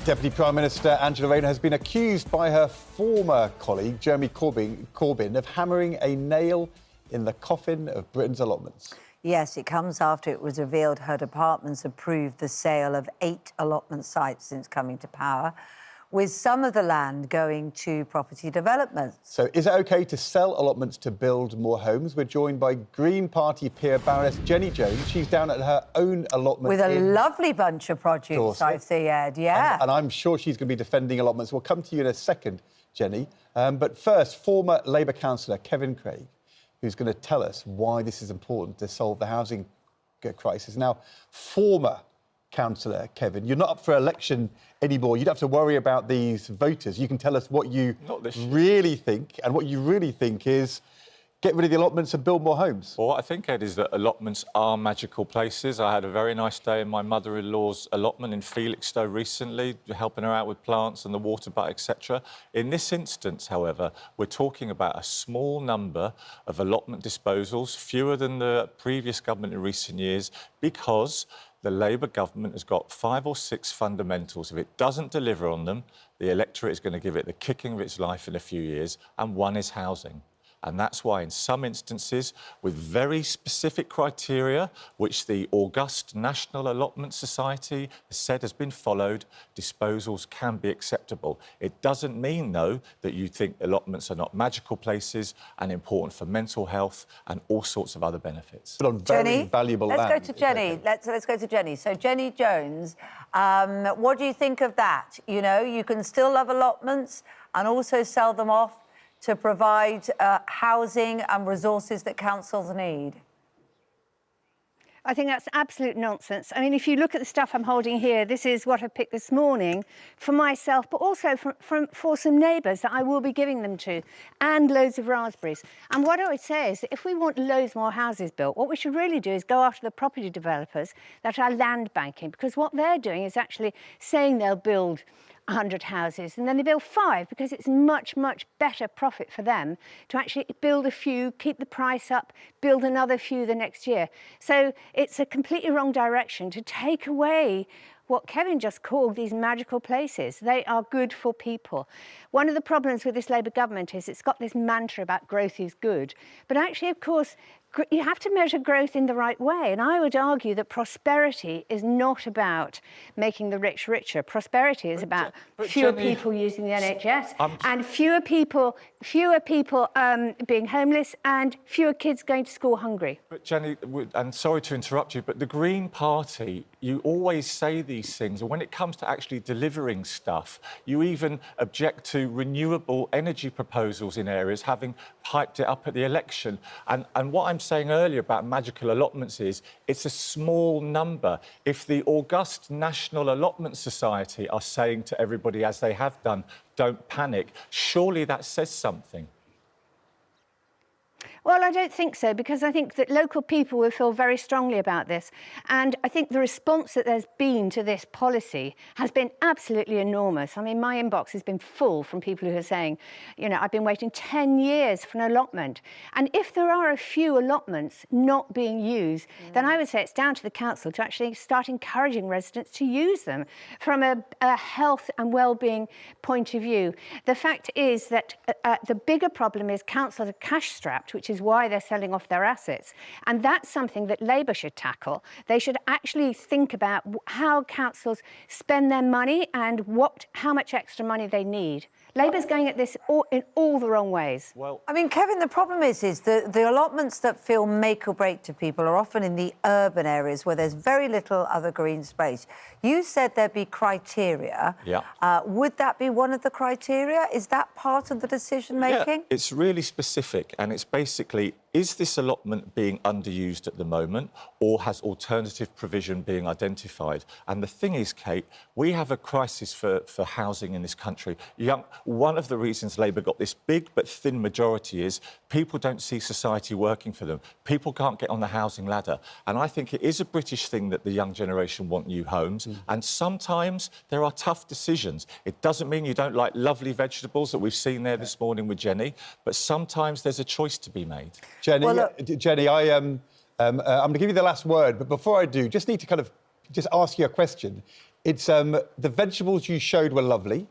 Deputy Prime Minister Angela Rayner has been accused by her former colleague, Jeremy Corbyn, of hammering a nail in the coffin of Britain's allotments. Yes, it comes after it was revealed her department's approved the sale of 8 allotment sites since coming to power, with some of the land going to property developments. So is it OK to sell allotments to build more homes? We're joined by Green Party peer Baroness Jenny Jones. She's down at her own allotment. With a lovely bunch of produce, I see, Ed, yeah. And I'm sure she's going to be defending allotments. We'll come to you in a second, Jenny. But first, former Labour councillor Kevin Craig, who's going to tell us why this is important to solve the housing crisis. Now, former councillor Kevin, you're not up for election anymore. You don't have to worry about these voters. You can tell us what you really think, and what you really think is get rid of the allotments and build more homes. Well, what I think, Ed, is that allotments are magical places. I had a very nice day in my mother-in-law's allotment in Felixstowe recently, helping her out with plants and the water butt, etc. In this instance, however, we're talking about a small number of allotment disposals, fewer than the previous government in recent years, because the Labour government has got 5 or 6 fundamentals. If it doesn't deliver on them, the electorate is going to give it the kicking of its life in a few years, and one is housing. And that's why, in some instances, with very specific criteria, which the august National Allotment Society has said has been followed, disposals can be acceptable. It doesn't mean, though, that you think allotments are not magical places and important for mental health and all sorts of other benefits. But on very valuable land. Let's go to Jenny. Let's go to Jenny. So, Jenny Jones, what do you think of that? You know, you can still love allotments and also sell them off to provide housing and resources that councils need? I think that's absolute nonsense. I mean, if you look at the stuff I'm holding here, this is what I picked this morning for myself, but also for some neighbours that I will be giving them to, and loads of raspberries. And what I would say is that if we want loads more houses built, what we should really do is go after the property developers that are land banking, because what they're doing is actually saying they'll build 100 houses, and then they build 5 because it's much, much better profit for them to actually build a few, keep the price up, build another few the next year. So it's a completely wrong direction to take away what Kevin just called these magical places. They are good for people. One of the problems with this Labour government is it's got this mantra about growth is good. But actually, of course, you have to measure growth in the right way. And I would argue that prosperity is not about making the rich richer. Prosperity is about fewer people using the NHS and fewer people being homeless and fewer kids going to school hungry. But Jenny, and sorry to interrupt you, but the Green Party, you always say these things, and when it comes to actually delivering stuff, you even object to renewable energy proposals in areas, having hyped it up at the election. And what I'm saying earlier about magical allotments is it's a small number. If the august National Allotment Society are saying to everybody, as they have done, don't panic, surely that says something. Well, I don't think so, because I think that local people will feel very strongly about this. And I think the response that there's been to this policy has been absolutely enormous. I mean, my inbox has been full from people who are saying, you know, I've been waiting 10 years for an allotment. And if there are a few allotments not being used, then I would say it's down to the council to actually start encouraging residents to use them from a health and well-being point of view. The fact is that the bigger problem is councils are cash-strapped, which is why they're selling off their assets. And that's something that Labour should tackle. They should actually think about how councils spend their money and how much extra money they need. Labour's going at this in all the wrong ways. Well, I mean, Kevin, the problem is the allotments that feel make or break to people are often in the urban areas where there's very little other green space. You said there'd be criteria. Yeah. Would that be one of the criteria? Is that part of the decision-making? Yeah, it's really specific, and it's basically, is this allotment being underused at the moment, or has alternative provision being identified? And the thing is, Kate, we have a crisis for housing in this country. One of the reasons Labour got this big but thin majority is people don't see society working for them. People can't get on the housing ladder. And I think it is a British thing that the young generation want new homes. And sometimes there are tough decisions. It doesn't mean you don't like lovely vegetables that we've seen there this morning with Jenny, but sometimes there's a choice to be made. Jenny, Jenny, I'm going to give you the last word, but before I do, just need to kind of just ask you a question. It's the vegetables you showed were lovely.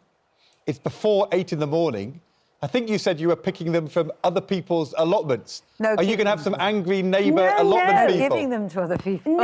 It's before 8 in the morning. I think you said you were picking them from other people's allotments. No, Are you going to have some angry neighbour No, allotment no. people? Giving them to other people.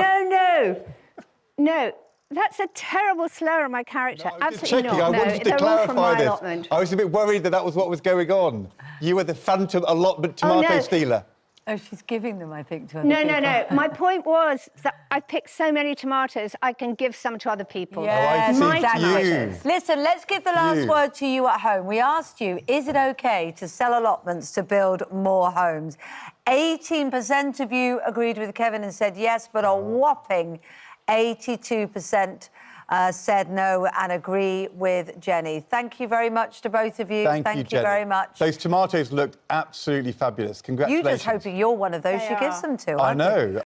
No. That's a terrible slur on my character. No, I was just Absolutely checking. not. I wanted to they're all from my clarify this. allotment. I was a bit worried that was what was going on. You were the phantom allotment tomato stealer. Oh, she's giving them, I think, to other people. No. My point was that I picked so many tomatoes, I can give some to other people. Yes, Oh, I see. exactly. You. Listen, let's give the last word to you at home. We asked you, is it OK to sell allotments to build more homes? 18% of you agreed with Kevin and said yes, but a whopping 82% said no and agree with Jenny. Thank you very much to both of you. Thank you, Jenny. very much. Those tomatoes looked absolutely fabulous. Congratulations. You're just hoping you're one of those she gives them to, I aren't you? know.